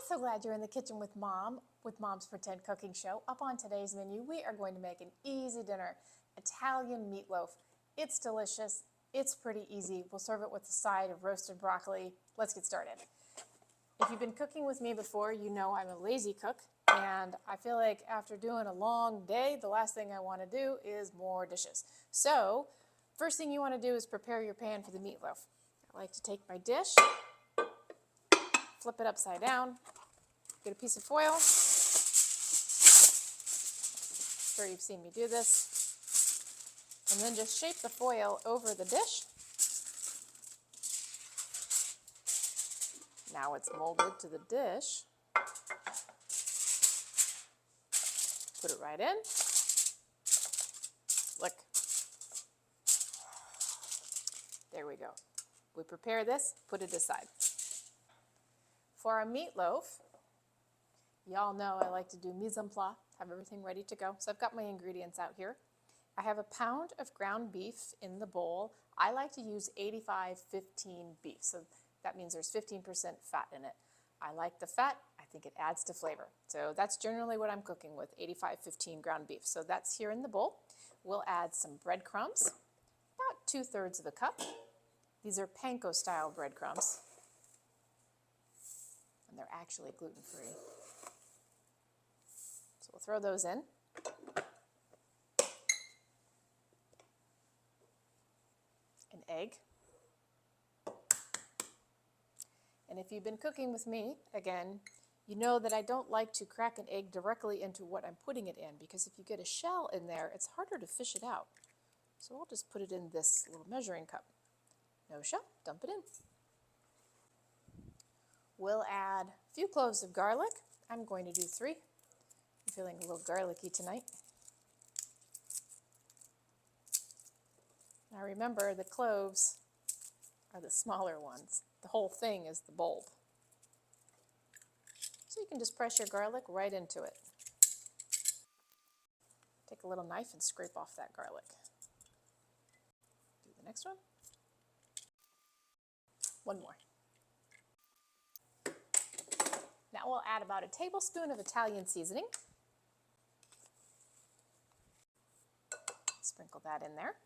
So glad you're in the kitchen with Mom, with Mom's Pretend Cooking Show. Up on today's menu, we are going to make an easy dinner, Italian meatloaf. It's delicious, it's pretty easy. We'll serve it with a side of roasted broccoli. Let's get started. If you've been cooking with me before, you know I'm a lazy cook, and I feel like after doing a long day, the last thing I want to do is more dishes. So, first thing you want to do is prepare your pan for the meatloaf. I like to take my dish, flip it upside down, get a piece of foil. I'm sure you've seen me do this. And then just shape the foil over the dish. Now it's molded to the dish. Put it right in. Look. There we go. We prepare this, put it aside. For our meatloaf, y'all know I like to do mise en place, have everything ready to go. So I've got my ingredients out here. I have a pound of ground beef in the bowl. I like to use 85-15 beef, so that means there's 15% fat in it. I like the fat, I think it adds to flavor. So that's generally what I'm cooking with, 85-15 ground beef. So that's here in the bowl. We'll add some breadcrumbs, about 2/3 of a cup. These are panko style breadcrumbs. And they're actually gluten-free. So we'll throw those in. An egg. And if you've been cooking with me, again, you know that I don't like to crack an egg directly into what I'm putting it in, because if you get a shell in there, it's harder to fish it out. So I'll just put it in this little measuring cup. No shell, dump it in. We'll add a few cloves of garlic. I'm going to do 3. I'm feeling a little garlicky tonight. Now remember, the cloves are the smaller ones. The whole thing is the bulb. So you can just press your garlic right into it. Take a little knife and scrape off that garlic. Do the next one. One more. Now we'll add about a tablespoon of Italian seasoning. Sprinkle that in there.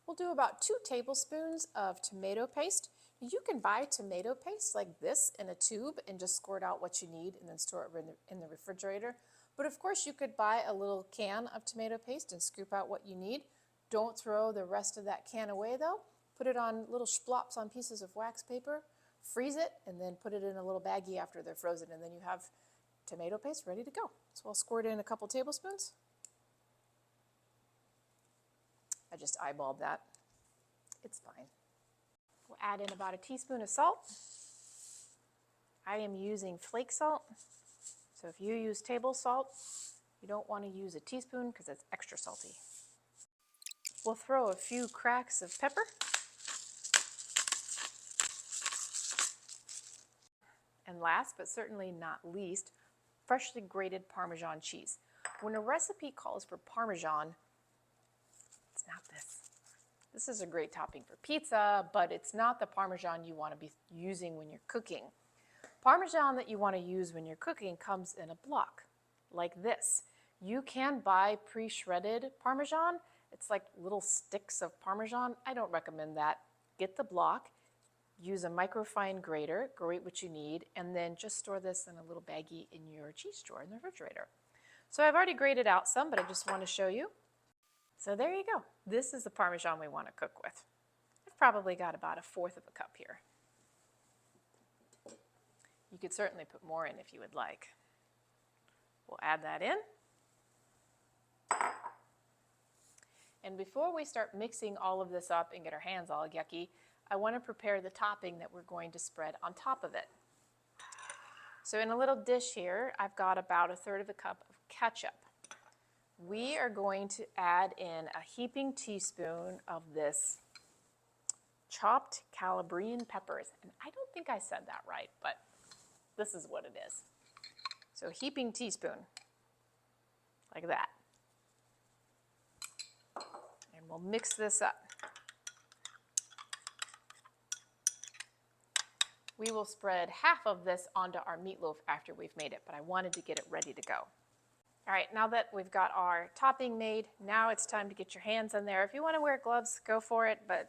We'll do about 2 tablespoons of tomato paste. You can buy tomato paste like this in a tube and just squirt out what you need and then store it in the refrigerator. But of course you could buy a little can of tomato paste and scoop out what you need. Don't throw the rest of that can away though. Put it on little splops on pieces of wax paper, freeze it, and then put it in a little baggie after they're frozen, and then you have tomato paste ready to go. So I'll squirt in a couple tablespoons. I just eyeballed that. It's fine. We'll add in about a teaspoon of salt. I am using flake salt. So if you use table salt, you don't want to use a teaspoon because it's extra salty. We'll throw a few cracks of pepper. And last, but certainly not least, freshly grated Parmesan cheese. When a recipe calls for Parmesan, it's not this. This is a great topping for pizza, but it's not the Parmesan you want to be using when you're cooking. Parmesan that you want to use when you're cooking comes in a block, like this. You can buy pre-shredded Parmesan. It's like little sticks of Parmesan. I don't recommend that. Get the block. Use a microfine grater, grate what you need, and then just store this in a little baggie in your cheese drawer in the refrigerator. So I've already grated out some, but I just want to show you. So there you go. This is the Parmesan we want to cook with. I've probably got about 1/4 of a cup here. You could certainly put more in if you would like. We'll add that in. And before we start mixing all of this up and get our hands all yucky, I want to prepare the topping that we're going to spread on top of it. So in a little dish here, I've got about 1/3 of a cup of ketchup. We are going to add in a heaping teaspoon of this chopped calabrian peppers. And I don't think I said that right, but this is what it is. So a heaping teaspoon, like that. And we'll mix this up. We will spread half of this onto our meatloaf after we've made it, but I wanted to get it ready to go. All right, now that we've got our topping made, now it's time to get your hands in there. If you want to wear gloves, go for it, but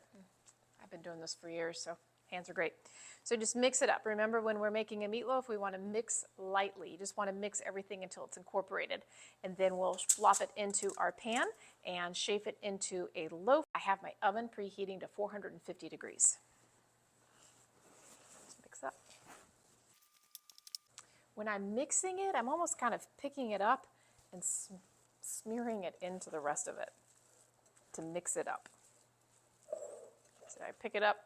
I've been doing this for years, so hands are great. So just mix it up. Remember, when we're making a meatloaf, we want to mix lightly. You just want to mix everything until it's incorporated. And then we'll flop it into our pan and shape it into a loaf. I have my oven preheating to 450 degrees. Let's mix up. When I'm mixing it, I'm almost kind of picking it up and smearing it into the rest of it to mix it up. So I pick it up,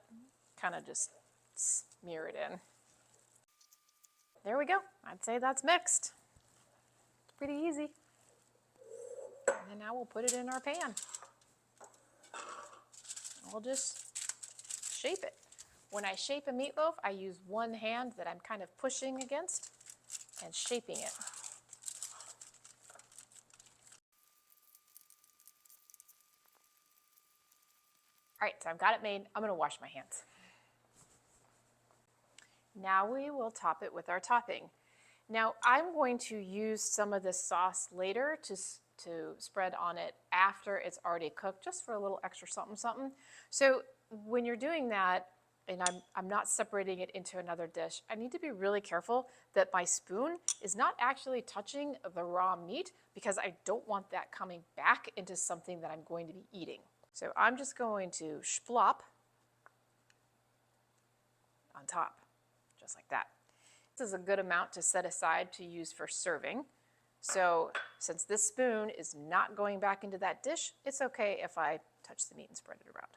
kind of just smear it in. There we go. I'd say that's mixed. It's pretty easy. And then now we'll put it in our pan. We'll just shape it. When I shape a meatloaf, I use one hand that I'm kind of pushing against and shaping it. All right, so I've got it made. I'm going to wash my hands. Now we will top it with our topping. Now I'm going to use some of this sauce later to spread on it after it's already cooked, just for a little extra something something. So when you're doing that, and I'm not separating it into another dish, I need to be really careful that my spoon is not actually touching the raw meat, because I don't want that coming back into something that I'm going to be eating. So I'm just going to splop on top. Just like that. This is a good amount to set aside to use for serving. So since this spoon is not going back into that dish, it's okay if I touch the meat and spread it around.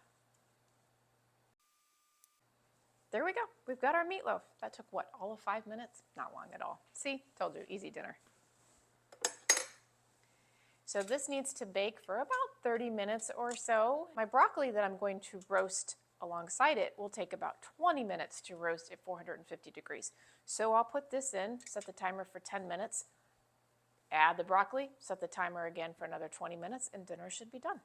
There we go. We've got our meatloaf. That took what, all of 5 minutes? Not long at all. See, told you, easy dinner. So this needs to bake for about 30 minutes or so. My broccoli that I'm going to roast alongside it will take about 20 minutes to roast at 450 degrees. So I'll put this in, set the timer for 10 minutes, add the broccoli, set the timer again for another 20 minutes, and dinner should be done.